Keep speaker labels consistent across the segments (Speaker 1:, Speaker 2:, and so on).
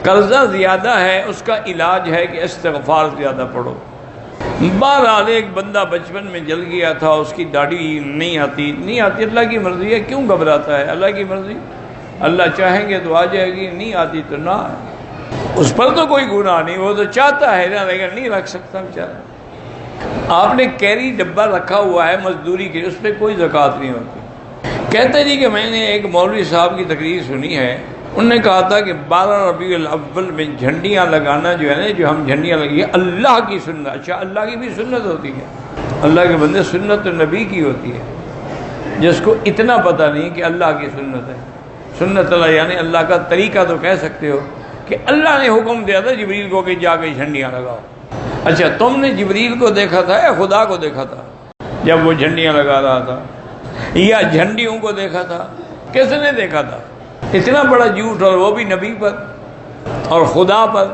Speaker 1: قرضہ زیادہ ہے اس کا علاج ہے کہ استغفار زیادہ پڑھو۔ بہرحال ایک بندہ بچپن میں جل گیا تھا، اس کی داڑھی نہیں آتی اللہ کی مرضی ہے، کیوں گھبراتا ہے؟ اللہ کی مرضی، اللہ چاہیں گے تو آ جائے گی، نہیں آتی تو نہ آئے، اس پر تو کوئی گناہ نہیں، وہ تو چاہتا ہے نہ، لیکن نہیں رکھ سکتا بیچارہ۔ آپ نے کیری ڈبہ رکھا ہوا ہے مزدوری کے، اس پہ کوئی زکوٰۃ نہیں ہوتی۔ کہتے جی کہ میں نے ایک مولوی صاحب کی تقریر سنی ہے، انہوں نے کہا تھا کہ 12 ربیع الاول میں جھنڈیاں لگانا جو ہے نا، جو ہم جھنڈیاں لگی، یہ اللہ کی سنت۔ اچھا، اللہ کی بھی سنت ہوتی ہے؟ اللہ کے بندے، سنت تو نبی کی ہوتی ہے، جس کو اتنا پتہ نہیں کہ اللہ کی سنت ہے۔ سنت اللہ یعنی اللہ کا طریقہ تو کہہ سکتے ہو کہ اللہ نے حکم دیا تھا جبریل کو کہ جا کے جھنڈیاں لگاؤ۔ اچھا، تم نے جبریل کو دیکھا تھا یا خدا کو دیکھا تھا جب وہ جھنڈیاں لگا رہا تھا، یا جھنڈیوں کو دیکھا تھا؟ کس نے دیکھا تھا؟ اتنا بڑا جھوٹ، اور وہ بھی نبی پر اور خدا پر۔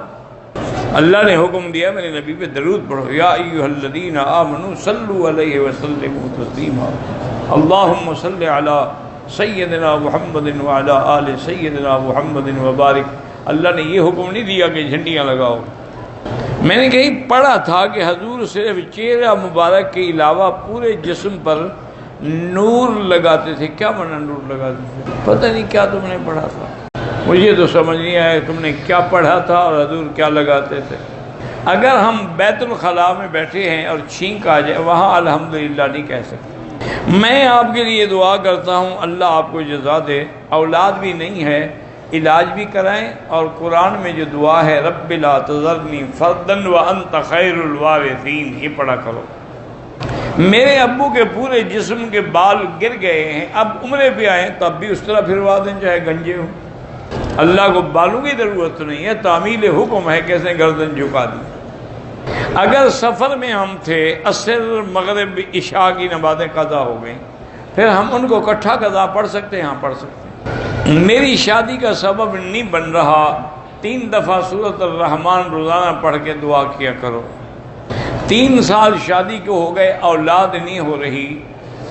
Speaker 1: اللہ نے حکم دیا میرے نبی پہ درود پڑھو، یا ایھا الذین آمنوا صلوا علیہ وسلموا تسلیما، اللہم صل علی سیدنا محمد وعلی آل سیدنا محمد وبارک۔ اللہ نے یہ حکم نہیں دیا کہ جھنڈیاں لگاؤ۔ میں نے کہیں پڑھا تھا کہ حضور صرف چہرہ مبارک کے علاوہ پورے جسم پر نور لگاتے تھے۔ کیا معنی نور لگاتے تھے؟ پتہ نہیں کیا تم نے پڑھا تھا، مجھے تو سمجھ نہیں آیا تم نے کیا پڑھا تھا اور حضور کیا لگاتے تھے۔ اگر ہم بیت الخلاء میں بیٹھے ہیں اور چھینک آ جائے، وہاں الحمدللہ نہیں کہہ سکتے۔ میں آپ کے لیے دعا کرتا ہوں اللہ آپ کو جزا دے۔ اولاد بھی نہیں ہے، علاج بھی کرائیں، اور قرآن میں جو دعا ہے رب لا تذرنی فردا وانت خیر الوارثین، یہ پڑھا کرو۔ میرے ابو کے پورے جسم کے بال گر گئے ہیں، اب عمرے پہ آئے تب بھی اس طرح پھروا دیں چاہے گنجے ہوں۔ اللہ کو بالوں کی ضرورت نہیں ہے، تعمیل حکم ہے کیسے گردن جھکا دی۔ اگر سفر میں ہم تھے، عصر مغرب عشاء کی نمازیں قضا ہو گئیں، پھر ہم ان کو اکٹھا قضا پڑھ سکتے ہیں؟ ہاں پڑھ سکتے ہیں۔ میری شادی کا سبب نہیں بن رہا، 3 دفعہ سورۃ الرحمن روزانہ پڑھ کے دعا کیا کرو۔ 3 سال شادی کو ہو گئے، اولاد نہیں ہو رہی،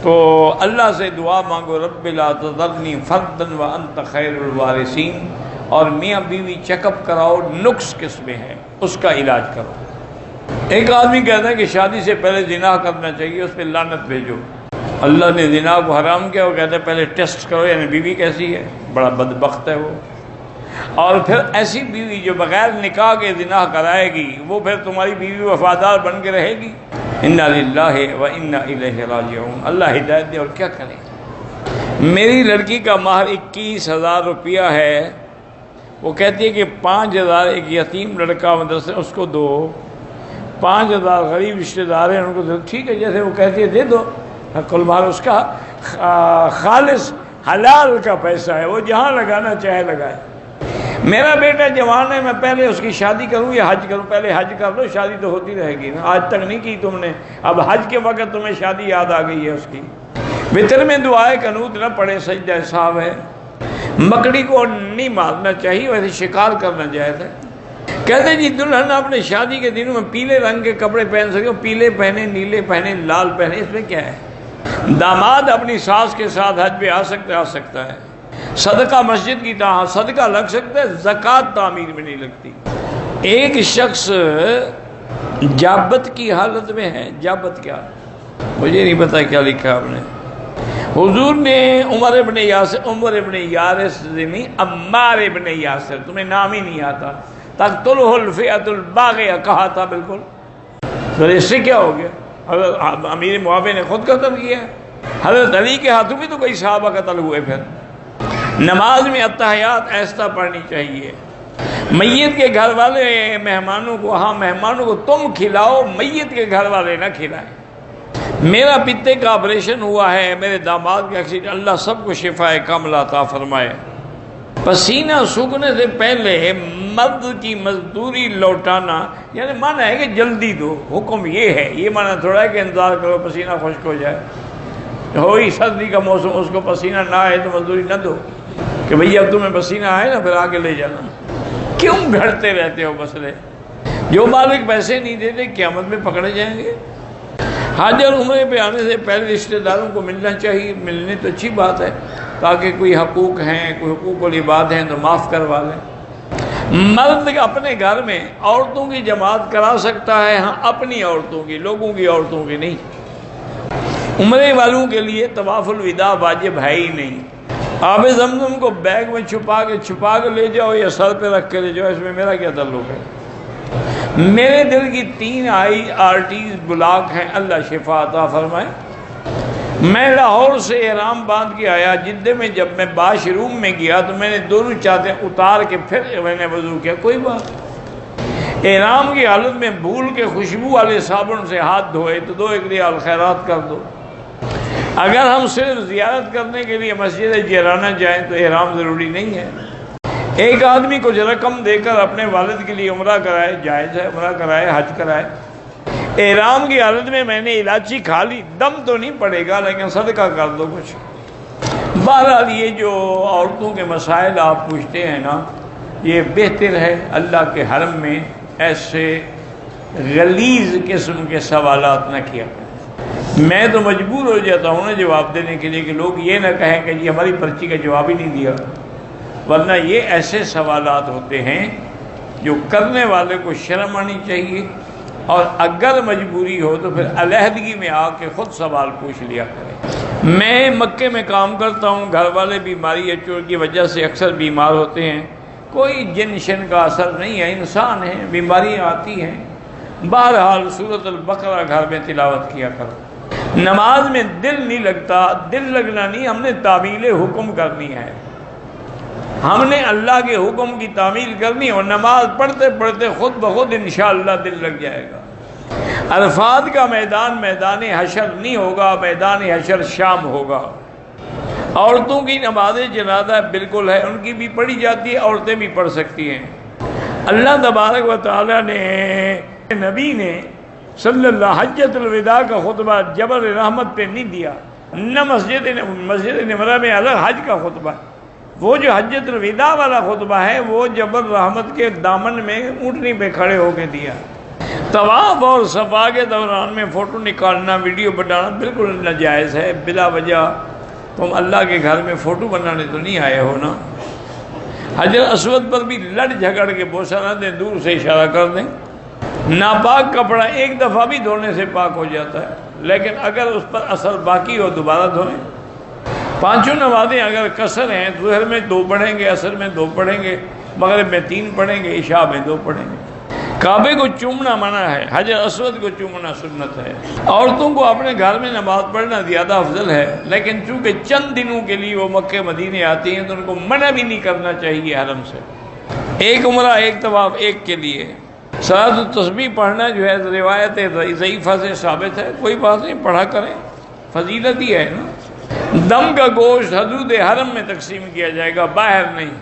Speaker 1: تو اللہ سے دعا مانگو رب لا تذرنی فردا وانت خیر الوارثین، اور میاں بیوی چیک اپ کراؤ، نقص کس میں ہے اس کا علاج کرو۔ ایک آدمی کہتا ہے کہ شادی سے پہلے زنا کرنا چاہیے، اس پہ لعنت بھیجو۔ اللہ نے زنا کو حرام کیا، وہ کہتا ہے پہلے ٹیسٹ کرو یعنی بیوی کیسی ہے، بڑا بدبخت ہے وہ۔ اور پھر ایسی بیوی جو بغیر نکاح کے زنا کرائے گی، وہ پھر تمہاری بیوی وفادار بن کے رہے گی؟ انا للہ و انا الیہ راجعون۔ اللہ ہدایت دے، اور کیا کریں۔ میری لڑکی کا مہر 21,000 روپیہ ہے، وہ کہتی ہے کہ 5,000 ایک یتیم لڑکا مدرسے اس کو دو، 5,000 غریب رشتہ دار ہیں ان کو دو۔ ٹھیک ہے، جیسے وہ کہتی ہے دے دو، حق المال اس کا خالص حلال کا پیسہ ہے، وہ جہاں لگانا چاہے لگائے۔ میرا بیٹا جوان ہے، میں پہلے اس کی شادی کروں یا حج کروں؟ پہلے حج کر لو، شادی تو ہوتی رہے گی نا، آج تک نہیں کی تم نے، اب حج کے وقت تمہیں شادی یاد آ گئی ہے اس کی۔ وطر میں دعائے قنوت نہ پڑھے، سجدہ صاحب ہے۔ مکڑی کو نہیں مارنا چاہیے، ویسے شکار کرنا جائز ہے۔ کہتے جی دلہن اپنے شادی کے دنوں میں پیلے رنگ کے کپڑے پہن سکے، پیلے پہنے، نیلے پہنے، لال پہنے، اس میں کیا ہے؟ داماد اپنی ساس کے ساتھ حج پہ آ سکتا ہے، صدقہ مسجد کی طرح صدقہ لگ سکتا ہے، زکوٰۃ تعمیر میں نہیں لگتی۔ ایک شخص جابت کی حالت میں ہے، جابت کیا؟ مجھے نہیں پتا کیا لکھا آپ نے۔ حضور نے عمر ابن یاسر نہیں، عمار ابن یاسر، تمہیں نام ہی نہیں آتا، تقتلہ الفئۃ الباغیہ کہا تھا، بالکل۔ تو اس سے کیا ہو گیا؟ حضرت امیر معاویہ نے خود قتل کیا ہے، حضرت علی کے ہاتھوں بھی تو کئی صحابہ قتل ہوئے۔ پھر نماز میں اتحیات ایسا پڑھنی چاہیے۔ میت کے گھر والے مہمانوں کو، ہاں مہمانوں کو تم کھلاؤ، میت کے گھر والے نہ کھلائیں۔ میرا پتے کا آپریشن ہوا ہے، میرے داماد کا ایکسیڈنٹ، اللہ سب کو شفائے کاملہ عطا فرمائے۔ پسینہ سوکھنے سے پہلے مرد کی مزدوری لوٹانا، یعنی مانا ہے کہ جلدی دو، حکم یہ ہے، یہ مانا تھوڑا ہے کہ انتظار کرو پسینہ خشک ہو جائے۔ ہوئی سردی کا موسم، اس کو پسینہ نہ آئے تو مزدوری نہ دو کہ بھئی اب تمہیں پسینہ آئے نا پھر آگے لے جانا۔ کیوں گھڑتے رہتے ہو مسئلے؟ جو مالک پیسے نہیں دیتے قیامت میں پکڑے جائیں گے۔ حج اور عمرے پہ آنے سے پہلے رشتہ داروں کو ملنا چاہیے، ملنے تو اچھی بات ہے، تاکہ کوئی حقوق ہیں، کوئی حقوق العباد ہیں تو معاف کروا لیں۔ مرد اپنے گھر میں عورتوں کی جماعت کرا سکتا ہے، ہاں اپنی عورتوں کی، لوگوں کی عورتوں کی نہیں۔ عمرے والوں کے لیے طواف الوداع واجب ہے ہی نہیں۔ آب زمزم کو بیگ میں چھپا کے لے جاؤ یا سر پہ رکھ کے لے جاؤ، اس میں میرا کیا تعلق ہے؟ میرے دل کی 3 IRTs بلاک ہیں، اللہ شفا عطا فرمائے۔ میں لاہور سے احرام باندھ کے آیا جدہ میں، جب میں واش روم میں گیا تو میں نے دونوں چادریں اتار کے پھر میں نے وضو کیا، کوئی بات۔ احرام کی حالت میں بھول کے خوشبو والے صابن سے ہاتھ دھوئے تو 2 ریال خیرات کر دو۔ اگر ہم صرف زیارت کرنے کے لیے مسجد جیرانہ جائیں تو احرام ضروری نہیں ہے۔ ایک آدمی کو رقم دے کر اپنے والد کے لیے عمرہ کرائے، جائز ہے، عمرہ کرائے، حج کرائے۔ احرام کی حالت میں نے الائچی کھا لی، دم تو نہیں پڑے گا لیکن صدقہ کر دو کچھ۔ بہرحال یہ جو عورتوں کے مسائل آپ پوچھتے ہیں نا، یہ بہتر ہے اللہ کے حرم میں ایسے غلیظ قسم کے سوالات نہ کیا کریں۔ میں تو مجبور ہو جاتا ہوں نا جواب دینے کے لیے کہ لوگ یہ نہ کہیں کہ جی ہماری پرچی کا جواب ہی نہیں دیا، ورنہ یہ ایسے سوالات ہوتے ہیں جو کرنے والے کو شرم آنی چاہیے، اور اگر مجبوری ہو تو پھر علیحدگی میں آ کے خود سوال پوچھ لیا کریں۔ میں مکے میں کام کرتا ہوں، گھر والے بیماری اچور کی وجہ سے اکثر بیمار ہوتے ہیں، کوئی جن شن کا اثر نہیں ہے، انسان ہیں، بیماریاں آتی ہیں۔ بہرحال سورۃ البقرہ گھر میں تلاوت کیا کرو۔ نماز میں دل نہیں لگتا، دل لگنا نہیں، ہم نے تعمیل حکم کرنی ہے، ہم نے اللہ کے حکم کی تعمیل کرنی ہے، اور نماز پڑھتے پڑھتے خود بخود انشاءاللہ دل لگ جائے گا۔ عرفات کا میدان میدان حشر نہیں ہوگا، میدان حشر شام ہوگا۔ عورتوں کی نماز جنازہ بالکل ہے، ان کی بھی پڑھی جاتی ہے، عورتیں بھی پڑھ سکتی ہیں۔ اللہ تبارک و تعالیٰ نے نبی نے صلی اللہ حجۃ الوداع کا خطبہ جبل رحمت پہ نہیں دیا، نہ مسجد نمرہ میں الگ حج کا خطبہ۔ وہ جو حجۃ الوداع والا خطبہ ہے وہ جبل رحمت کے دامن میں اونٹنی پہ کھڑے ہو کے دیا۔ طواف اور صفا کے دوران میں فوٹو نکالنا، ویڈیو بنانا بالکل ناجائز ہے، بلا وجہ۔ تم اللہ کے گھر میں فوٹو بنانے تو نہیں آئے ہو نا۔ حجر اسود پر بھی لڑ جھگڑ کے بوسہ نہ دیں، دور سے اشارہ کر دیں۔ ناپاک کپڑا ایک دفعہ بھی دھونے سے پاک ہو جاتا ہے، لیکن اگر اس پر اثر باقی ہو دوبارہ دھوئیں۔ 5 نمازیں اگر قصر ہیں، ظہر میں 2 پڑھیں گے، عصر میں 2 پڑھیں گے، مغرب میں 3 پڑھیں گے، عشاء میں 2 پڑھیں گے۔ کعبے کو چومنا منع ہے، حجر اسود کو چومنا سنت ہے۔ عورتوں کو اپنے گھر میں نماز پڑھنا زیادہ افضل ہے، لیکن چونکہ چند دنوں کے لیے وہ مکہ مدینے آتی ہیں تو ان کو منع بھی نہیں کرنا چاہیے حرم سے۔ ایک عمرہ، ایک طواف، ایک کے لیے۔ صلاۃ التسبیح پڑھنا جو ہے روایت ضعیفہ سے ثابت ہے، کوئی بات نہیں، پڑھا کریں، فضیلت ہی ہے نا۔ دم کا گوشت حدود حرم میں تقسیم کیا جائے گا، باہر نہیں۔